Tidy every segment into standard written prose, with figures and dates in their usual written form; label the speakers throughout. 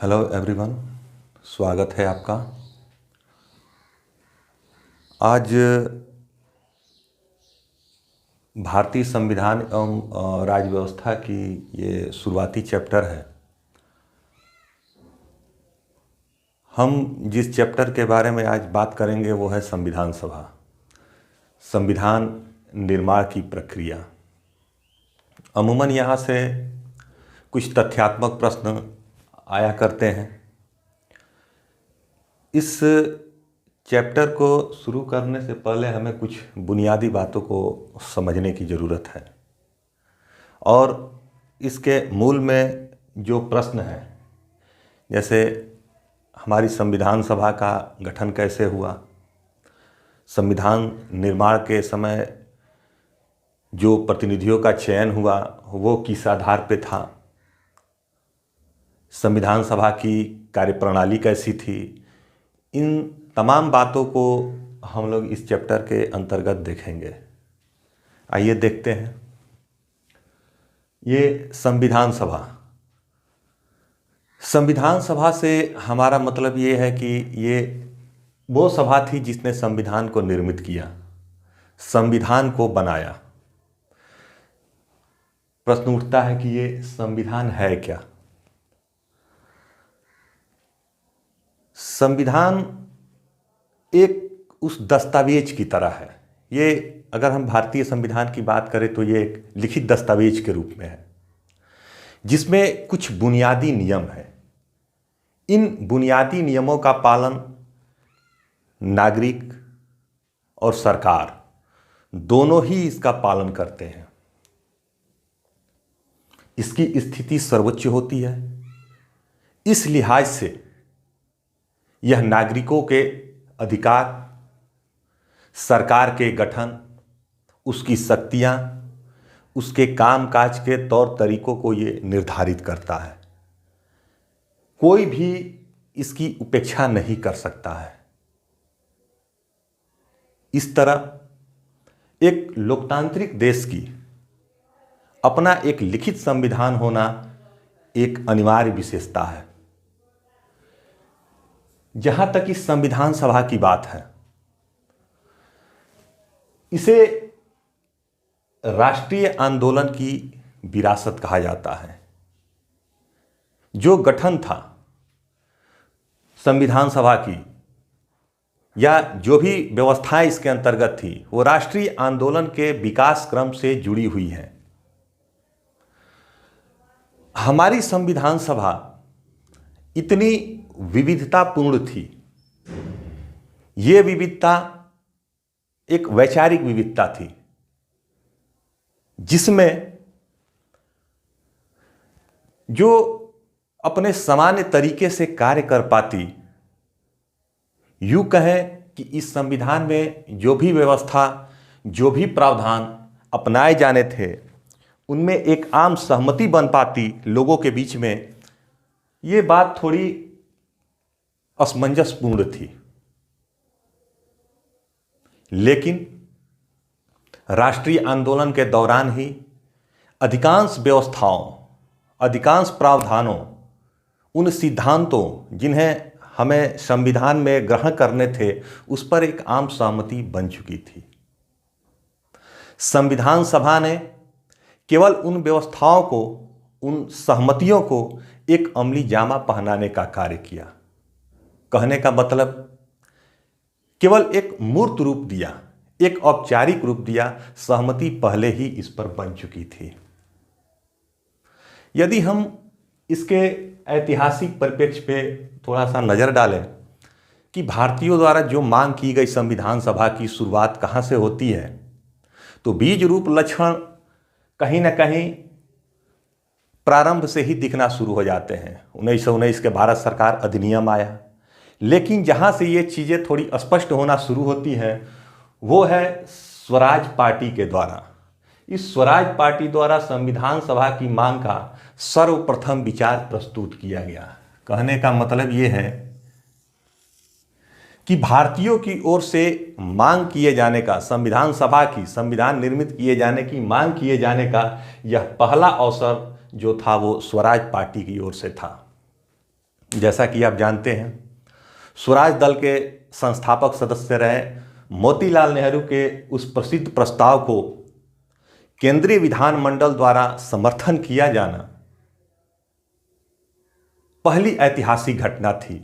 Speaker 1: Hello everyone, स्वागत है आपका। आज भारतीय संविधान एवं राज्य व्यवस्था की ये शुरुआती चैप्टर है। हम जिस चैप्टर के बारे में आज बात करेंगे वो है संविधान सभा, संविधान निर्माण की प्रक्रिया। अमूमन यहाँ से कुछ तथ्यात्मक प्रश्न आया करते हैं। इस चैप्टर को शुरू करने से पहले हमें कुछ बुनियादी बातों को समझने की ज़रूरत है और इसके मूल में जो प्रश्न है, जैसे हमारी संविधान सभा का गठन कैसे हुआ, संविधान निर्माण के समय जो प्रतिनिधियों का चयन हुआ वो किस आधार पे था, संविधान सभा की कार्यप्रणाली कैसी थी, इन तमाम बातों को हम लोग इस चैप्टर के अंतर्गत देखेंगे। आइए देखते हैं। ये संविधान सभा, संविधान सभा से हमारा मतलब ये है कि ये वो सभा थी जिसने संविधान को निर्मित किया, संविधान को बनाया। प्रश्न उठता है कि ये संविधान है क्या? संविधान एक उस दस्तावेज की तरह है। ये अगर हम भारतीय संविधान की बात करें तो ये एक लिखित दस्तावेज के रूप में है जिसमें कुछ बुनियादी नियम हैं। इन बुनियादी नियमों का पालन नागरिक और सरकार दोनों ही इसका पालन करते हैं। इसकी स्थिति सर्वोच्च होती है। इस लिहाज से यह नागरिकों के अधिकार, सरकार के गठन, उसकी शक्तियां, उसके कामकाज के तौर तरीकों को ये निर्धारित करता है। कोई भी इसकी उपेक्षा नहीं कर सकता है। इस तरह एक लोकतांत्रिक देश की अपना एक लिखित संविधान होना एक अनिवार्य विशेषता है। जहां तक इस संविधान सभा की बात है, इसे राष्ट्रीय आंदोलन की विरासत कहा जाता है। जो गठन था संविधान सभा की या जो भी व्यवस्थाएं इसके अंतर्गत थी वो राष्ट्रीय आंदोलन के विकास क्रम से जुड़ी हुई हैं। हमारी संविधान सभा इतनी विविधतापूर्ण थी। ये विविधता एक वैचारिक विविधता थी जिसमें जो अपने सामान्य तरीके से कार्य कर पाती, यूं कहें कि इस संविधान में जो भी व्यवस्था, जो भी प्रावधान अपनाए जाने थे उनमें एक आम सहमति बन पाती लोगों के बीच में, ये बात थोड़ी असमंजसपूर्ण थी। लेकिन राष्ट्रीय आंदोलन के दौरान ही अधिकांश व्यवस्थाओं, अधिकांश प्रावधानों, उन सिद्धांतों जिन्हें हमें संविधान में ग्रहण करने थे उस पर एक आम सहमति बन चुकी थी। संविधान सभा ने केवल उन व्यवस्थाओं को, उन सहमतियों को एक अमली जामा पहनाने का कार्य किया। कहने का मतलब केवल एक मूर्त रूप दिया, एक औपचारिक रूप दिया। सहमति पहले ही इस पर बन चुकी थी। यदि हम इसके ऐतिहासिक परिप्रेक्ष्य पे थोड़ा सा नज़र डालें कि भारतीयों द्वारा जो मांग की गई संविधान सभा की शुरुआत कहाँ से होती है, तो बीज रूप लक्षण कहीं ना कहीं प्रारंभ से ही दिखना शुरू हो जाते हैं। 1919 के भारत सरकार अधिनियम आया, लेकिन जहाँ से ये चीज़ें थोड़ी स्पष्ट होना शुरू होती हैं वो है स्वराज पार्टी के द्वारा। इस स्वराज पार्टी द्वारा संविधान सभा की मांग का सर्वप्रथम विचार प्रस्तुत किया गया। कहने का मतलब ये है कि भारतीयों की ओर से मांग किए जाने का, संविधान सभा की, संविधान निर्मित किए जाने की मांग किए जाने का यह पहला अवसर जो था वो स्वराज पार्टी की ओर से था। जैसा कि आप जानते हैं, स्वराज दल के संस्थापक सदस्य रहे मोतीलाल नेहरू के उस प्रसिद्ध प्रस्ताव को केंद्रीय विधानमंडल द्वारा समर्थन किया जाना पहली ऐतिहासिक घटना थी,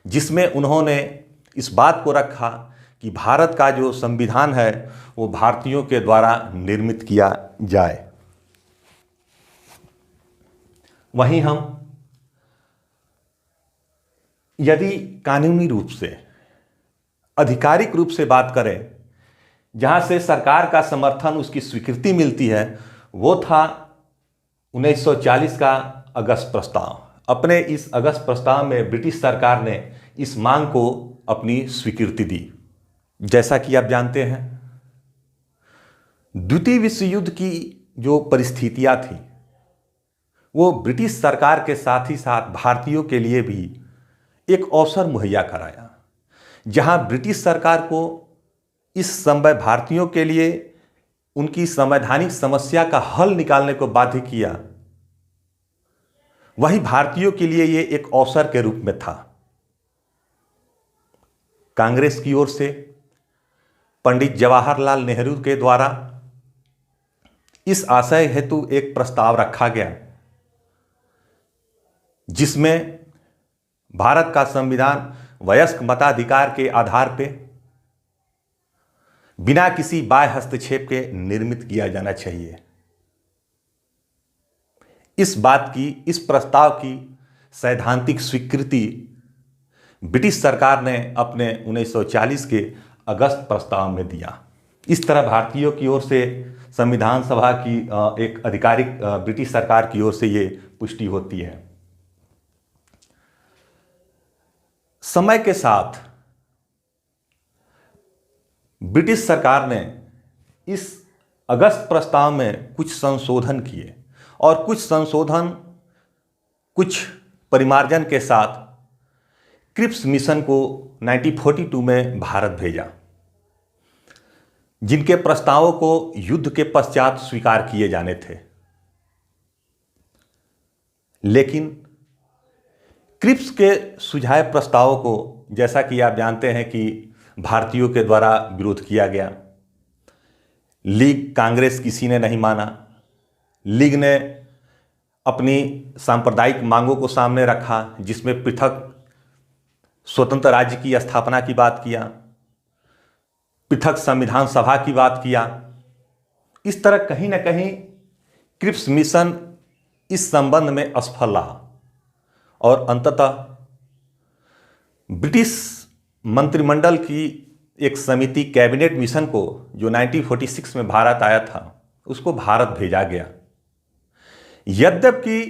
Speaker 1: जिसमें उन्होंने इस बात को रखा कि भारत का जो संविधान है वो भारतीयों के द्वारा निर्मित किया जाए। वहीं हम यदि कानूनी रूप से, आधिकारिक रूप से बात करें, जहां से सरकार का समर्थन, उसकी स्वीकृति मिलती है, वो था 1940 का अगस्त प्रस्ताव। अपने इस अगस्त प्रस्ताव में ब्रिटिश सरकार ने इस मांग को अपनी स्वीकृति दी। जैसा कि आप जानते हैं, द्वितीय विश्व युद्ध की जो परिस्थितियां थी वो ब्रिटिश सरकार के साथ ही साथ भारतीयों के लिए भी एक अवसर मुहैया कराया, जहां ब्रिटिश सरकार को इस समय भारतीयों के लिए उनकी संवैधानिक समस्या का हल निकालने को बाध्य किया। वही भारतीयों के लिए ये एक अवसर के रूप में था। कांग्रेस की ओर से पंडित जवाहरलाल नेहरू के द्वारा इस आशय हेतु एक प्रस्ताव रखा गया, जिसमें भारत का संविधान वयस्क मताधिकार के आधार पर बिना किसी बाह्य हस्तक्षेप के निर्मित किया जाना चाहिए। इस प्रस्ताव की सैद्धांतिक स्वीकृति ब्रिटिश सरकार ने अपने 1940 के अगस्त प्रस्ताव में दिया। इस तरह भारतीयों की ओर से संविधान सभा की एक आधिकारिक ब्रिटिश सरकार की ओर से ये पुष्टि होती है। समय के साथ ब्रिटिश सरकार ने इस अगस्त प्रस्ताव में कुछ संशोधन किए और कुछ परिमार्जन के साथ क्रिप्स मिशन को 1942 में भारत भेजा, जिनके प्रस्तावों को युद्ध के पश्चात स्वीकार किए जाने थे। लेकिन क्रिप्स के सुझाए प्रस्तावों को, जैसा कि आप जानते हैं, कि भारतीयों के द्वारा विरोध किया गया। लीग, कांग्रेस किसी ने नहीं माना। लीग ने अपनी सांप्रदायिक मांगों को सामने रखा, जिसमें पृथक स्वतंत्र राज्य की स्थापना की बात किया, पृथक संविधान सभा की बात किया। इस तरह कहीं ना कहीं क्रिप्स मिशन इस संबंध में असफल रहा और अंततः ब्रिटिश मंत्रिमंडल की एक समिति कैबिनेट मिशन को, जो 1946 में भारत आया था, उसको भारत भेजा गया। यद्यपि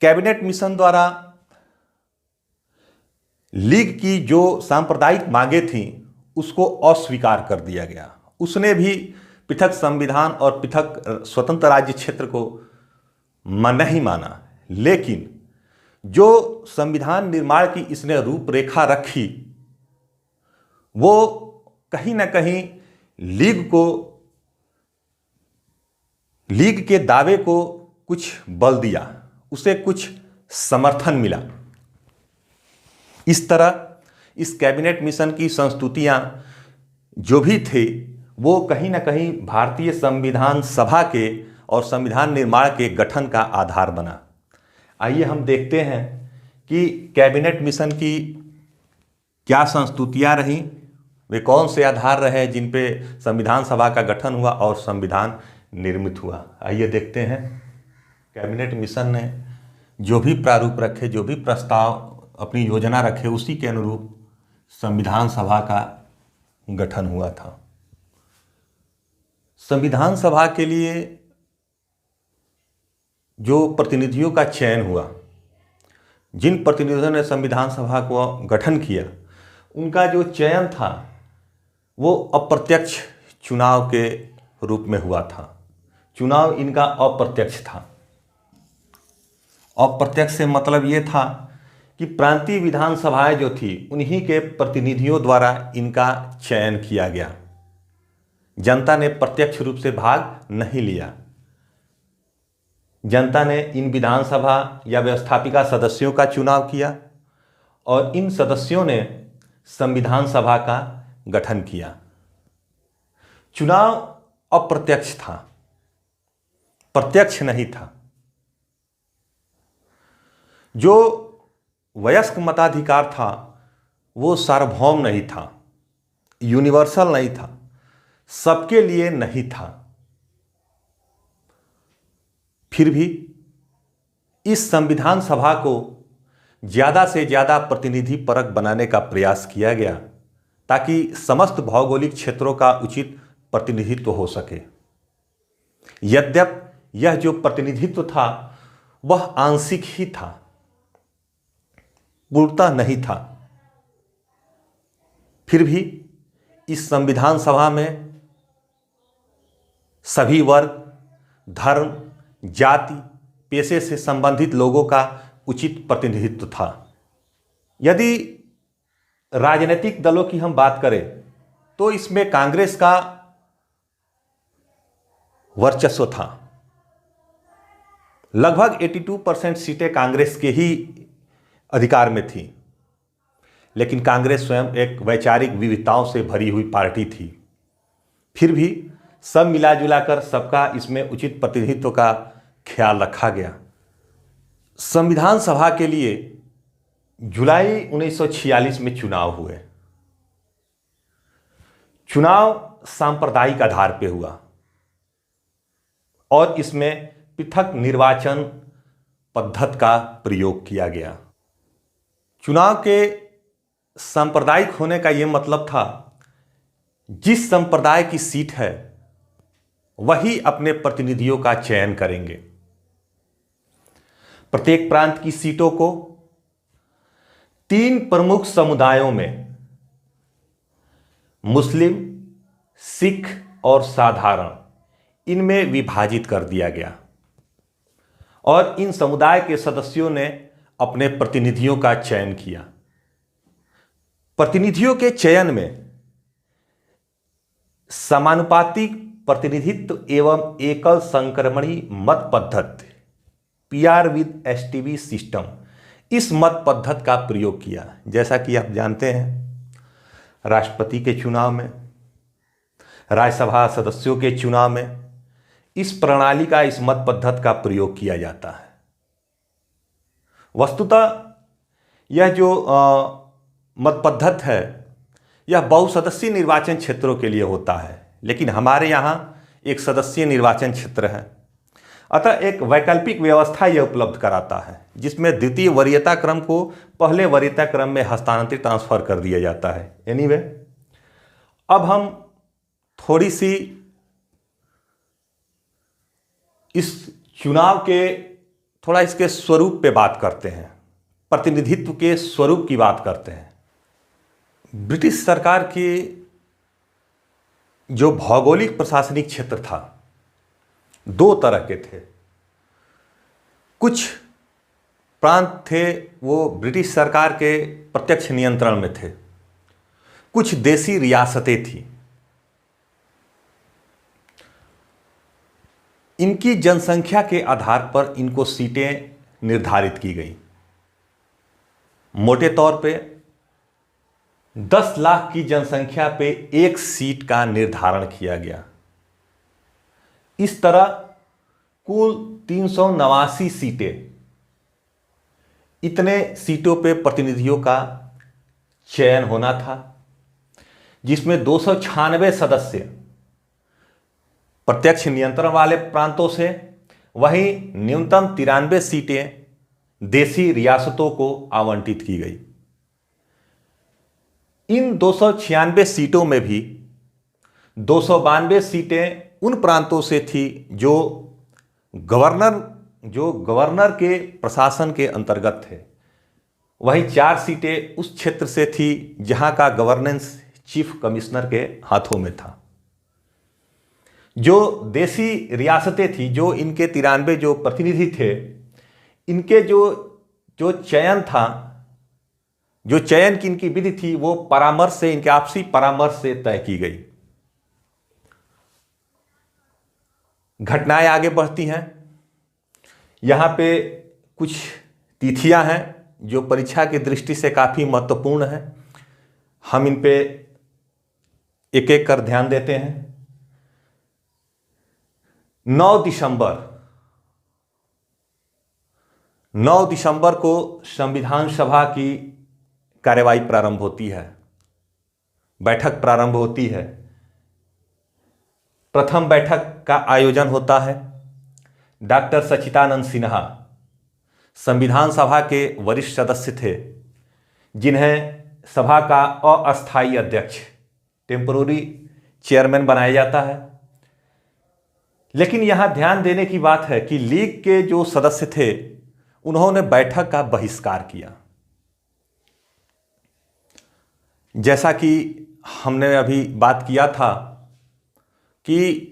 Speaker 1: कैबिनेट मिशन द्वारा लीग की जो सांप्रदायिक मांगें थीं उसको अस्वीकार कर दिया गया। उसने भी पृथक संविधान और पृथक स्वतंत्र राज्य क्षेत्र को नहीं माना। लेकिन जो संविधान निर्माण की इसने रूपरेखा रखी, वो कहीं ना कहीं लीग के दावे को कुछ बल दिया, उसे कुछ समर्थन मिला। इस तरह इस कैबिनेट मिशन की संस्तुतियां जो भी थे, वो कहीं ना कहीं भारतीय संविधान सभा के और संविधान निर्माण के गठन का आधार बना। आइए हम देखते हैं कि कैबिनेट मिशन की क्या संस्तुतियां रहीं, वे कौन से आधार रहे जिन पे संविधान सभा का गठन हुआ और संविधान निर्मित हुआ। आइए देखते हैं। कैबिनेट मिशन ने जो भी प्रारूप रखे, जो भी प्रस्ताव अपनी योजना रखे, उसी के अनुरूप संविधान सभा का गठन हुआ था। संविधान सभा के लिए जो प्रतिनिधियों का चयन हुआ, जिन प्रतिनिधियों ने संविधान सभा को गठन किया, उनका जो चयन था वो अप्रत्यक्ष चुनाव के रूप में हुआ था। चुनाव इनका अप्रत्यक्ष था। अप्रत्यक्ष से मतलब ये था कि प्रांतीय विधान सभाएं जो थी, उन्हीं के प्रतिनिधियों द्वारा इनका चयन किया गया। जनता ने प्रत्यक्ष रूप से भाग नहीं लिया। जनता ने इन विधानसभा या व्यवस्थापिका सदस्यों का चुनाव किया और इन सदस्यों ने संविधान सभा का गठन किया। चुनाव अप्रत्यक्ष था, प्रत्यक्ष नहीं था। जो वयस्क मताधिकार था वो सार्वभौम नहीं था, यूनिवर्सल नहीं था, सबके लिए नहीं था। फिर भी इस संविधान सभा को ज़्यादा से ज़्यादा प्रतिनिधि परक बनाने का प्रयास किया गया ताकि समस्त भौगोलिक क्षेत्रों का उचित प्रतिनिधित्व हो सके। यद्यपि यह जो प्रतिनिधित्व था वह आंशिक ही था, पूर्णतः नहीं था। फिर भी इस संविधान सभा में सभी वर्ग, धर्म, जाति, पेशे से संबंधित लोगों का उचित प्रतिनिधित्व था। यदि राजनीतिक दलों की हम बात करें तो इसमें कांग्रेस का वर्चस्व था। लगभग 82% सीटें कांग्रेस के ही अधिकार में थी, लेकिन कांग्रेस स्वयं एक वैचारिक विविधताओं से भरी हुई पार्टी थी। फिर भी सब मिला जुलाकर सबका इसमें उचित प्रतिनिधित्व का ख्याल रखा गया। संविधान सभा के लिए जुलाई 1946 में चुनाव हुए। चुनाव सांप्रदायिक आधार पर हुआ और इसमें पृथक निर्वाचन पद्धति का प्रयोग किया गया। चुनाव के सांप्रदायिक होने का यह मतलब था जिस संप्रदाय की सीट है वही अपने प्रतिनिधियों का चयन करेंगे। प्रत्येक प्रांत की सीटों को 3 प्रमुख समुदायों में मुस्लिम, सिख और साधारण इनमें विभाजित कर दिया गया और इन समुदाय के सदस्यों ने अपने प्रतिनिधियों का चयन किया। प्रतिनिधियों के चयन में समानुपातिक प्रतिनिधित्व एवं एकल संक्रमणी मत पद्धति PR विद STV सिस्टम, इस मत पद्धति का प्रयोग किया। जैसा कि आप जानते हैं, राष्ट्रपति के चुनाव में, राज्यसभा सदस्यों के चुनाव में इस प्रणाली का, इस मत पद्धति का प्रयोग किया जाता है। वस्तुतः यह जो मत पद्धति है यह बहुसदस्यीय निर्वाचन क्षेत्रों के लिए होता है, लेकिन हमारे यहाँ एक सदस्यीय निर्वाचन क्षेत्र है। अतः एक वैकल्पिक व्यवस्था यह उपलब्ध कराता है जिसमें द्वितीय वरीयता क्रम को पहले वरीयता क्रम में हस्तांतरित ट्रांसफर कर दिया जाता है। एनीवे, अब हम थोड़ी सी इस चुनाव के थोड़ा इसके स्वरूप पे बात करते हैं, प्रतिनिधित्व के स्वरूप की बात करते हैं। ब्रिटिश सरकार की जो भौगोलिक प्रशासनिक क्षेत्र था 2 तरह के थे। कुछ प्रांत थे वो ब्रिटिश सरकार के प्रत्यक्ष नियंत्रण में थे, कुछ देसी रियासतें थी। इनकी जनसंख्या के आधार पर इनको सीटें निर्धारित की गई। मोटे तौर पे 10 लाख की जनसंख्या पे 1 सीट का निर्धारण किया गया। इस तरह कुल 389 सीटें, इतने सीटों पे प्रतिनिधियों का चयन होना था, जिसमें 296 सदस्य प्रत्यक्ष नियंत्रण वाले प्रांतों से, वहीं न्यूनतम 93 सीटें देसी रियासतों को आवंटित की गई। इन 296 सीटों में भी 292 सीटें उन प्रांतों से थी जो गवर्नर के प्रशासन के अंतर्गत थे। वहीं 4 सीटें उस क्षेत्र से थी जहां का गवर्नेंस चीफ कमिश्नर के हाथों में था। जो देसी रियासतें थी, जो इनके 93 जो प्रतिनिधि थे, इनके जो चयन था, जो चयन की इनकी विधि थी, वो परामर्श से, इनके आपसी परामर्श से तय की गई। घटनाएं आगे बढ़ती हैं। यहाँ पे कुछ तिथियां हैं जो परीक्षा की दृष्टि से काफ़ी महत्वपूर्ण हैं। हम इन पे एक एक कर ध्यान देते हैं। 9 दिसंबर को संविधान सभा की कार्यवाही प्रारंभ होती है, बैठक प्रारंभ होती है। प्रथम बैठक का आयोजन होता है। डॉक्टर सच्चिदानंद सिन्हा संविधान सभा के वरिष्ठ सदस्य थे, जिन्हें सभा का अस्थायी अध्यक्ष, टेम्पोररी चेयरमैन बनाया जाता है। लेकिन यहां ध्यान देने की बात है कि लीग के जो सदस्य थे उन्होंने बैठक का बहिष्कार किया। जैसा कि हमने अभी बात किया था कि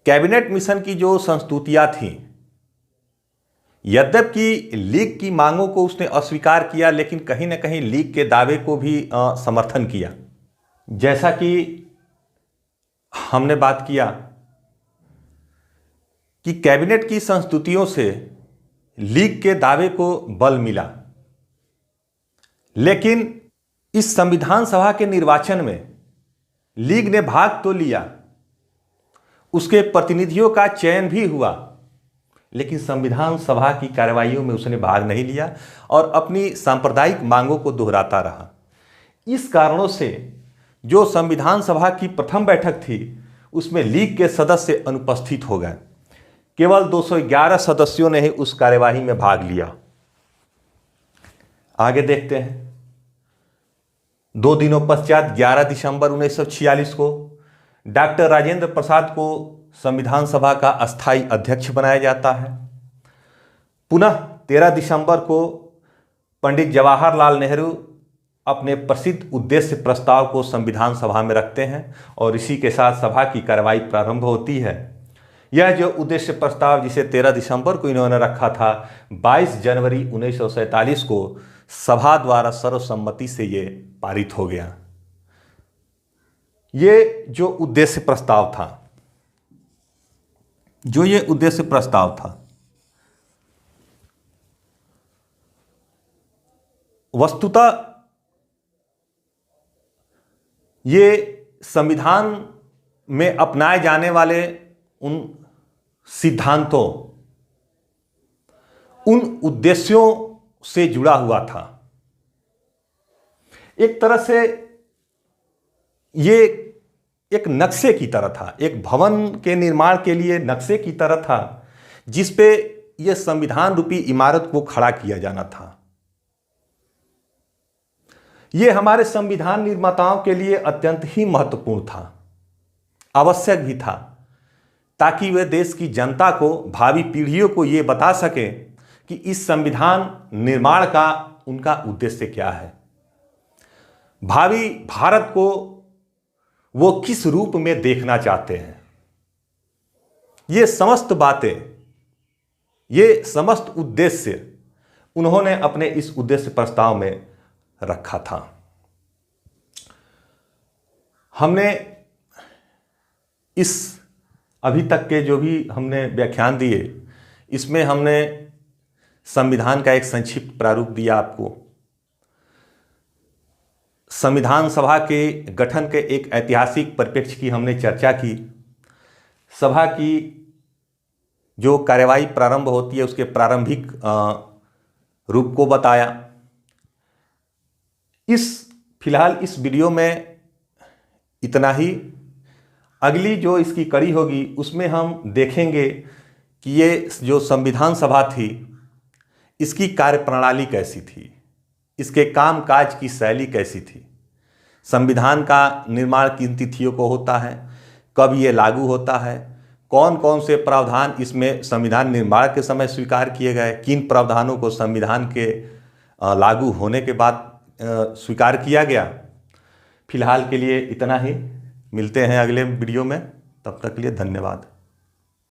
Speaker 1: कैबिनेट मिशन की जो संस्तुतियां थीं, यद्यपि लीग की मांगों को उसने अस्वीकार किया, लेकिन कहीं ना कहीं लीग के दावे को भी समर्थन किया। जैसा कि हमने बात किया कि कैबिनेट की संस्तुतियों से लीग के दावे को बल मिला, लेकिन इस संविधान सभा के निर्वाचन में लीग ने भाग तो लिया, उसके प्रतिनिधियों का चयन भी हुआ, लेकिन संविधान सभा की कार्यवाहियों में उसने भाग नहीं लिया और अपनी सांप्रदायिक मांगों को दोहराता रहा। इस कारणों से जो संविधान सभा की प्रथम बैठक थी उसमें लीग के सदस्य अनुपस्थित हो गए। केवल 211 सदस्यों ने ही उस कार्यवाही में भाग लिया। आगे देखते हैं। 2 दिनों पश्चात 11 दिसंबर 1946 को डॉक्टर राजेंद्र प्रसाद को संविधान सभा का अस्थायी अध्यक्ष बनाया जाता है। पुनः 13 दिसंबर को पंडित जवाहरलाल नेहरू अपने प्रसिद्ध उद्देश्य प्रस्ताव को संविधान सभा में रखते हैं और इसी के साथ सभा की कार्रवाई प्रारंभ होती है। यह जो उद्देश्य प्रस्ताव जिसे 13 दिसंबर को इन्होंने रखा था, 22 जनवरी 1947 को सभा द्वारा सर्वसम्मति से ये पारित हो गया। ये जो उद्देश्य प्रस्ताव था, वस्तुतः ये संविधान में अपनाए जाने वाले उन सिद्धांतों, उन उद्देश्यों से जुड़ा हुआ था। एक तरह से ये एक नक्शे की तरह था, एक भवन के निर्माण के लिए नक्शे की तरह था, जिस पे ये संविधान रूपी इमारत को खड़ा किया जाना था। ये हमारे संविधान निर्माताओं के लिए अत्यंत ही महत्वपूर्ण था, आवश्यक भी था, ताकि वे देश की जनता को, भावी पीढ़ियों को ये बता सकें कि इस संविधान निर्माण का उनका उद्देश्य क्या है, भावी भारत को वो किस रूप में देखना चाहते हैं। ये समस्त बातें, ये समस्त उद्देश्य उन्होंने अपने इस उद्देश्य प्रस्ताव में रखा था। हमने इस अभी तक के जो भी हमने व्याख्यान दिए, इसमें हमने संविधान का एक संक्षिप्त प्रारूप दिया आपको। संविधान सभा के गठन के एक ऐतिहासिक परिप्रेक्ष्य की हमने चर्चा की। सभा की जो कार्यवाही प्रारंभ होती है उसके प्रारंभिक रूप को बताया। फिलहाल इस वीडियो में इतना ही। अगली जो इसकी कड़ी होगी उसमें हम देखेंगे कि ये जो संविधान सभा थी, इसकी कार्यप्रणाली कैसी थी, इसके कामकाज की शैली कैसी थी, संविधान का निर्माण किन तिथियों को होता है, कब ये लागू होता है, कौन कौन से प्रावधान इसमें संविधान निर्माण के समय स्वीकार किए गए, किन प्रावधानों को संविधान के लागू होने के बाद स्वीकार किया गया। फिलहाल के लिए इतना ही। मिलते हैं अगले वीडियो में, तब तक के लिए धन्यवाद।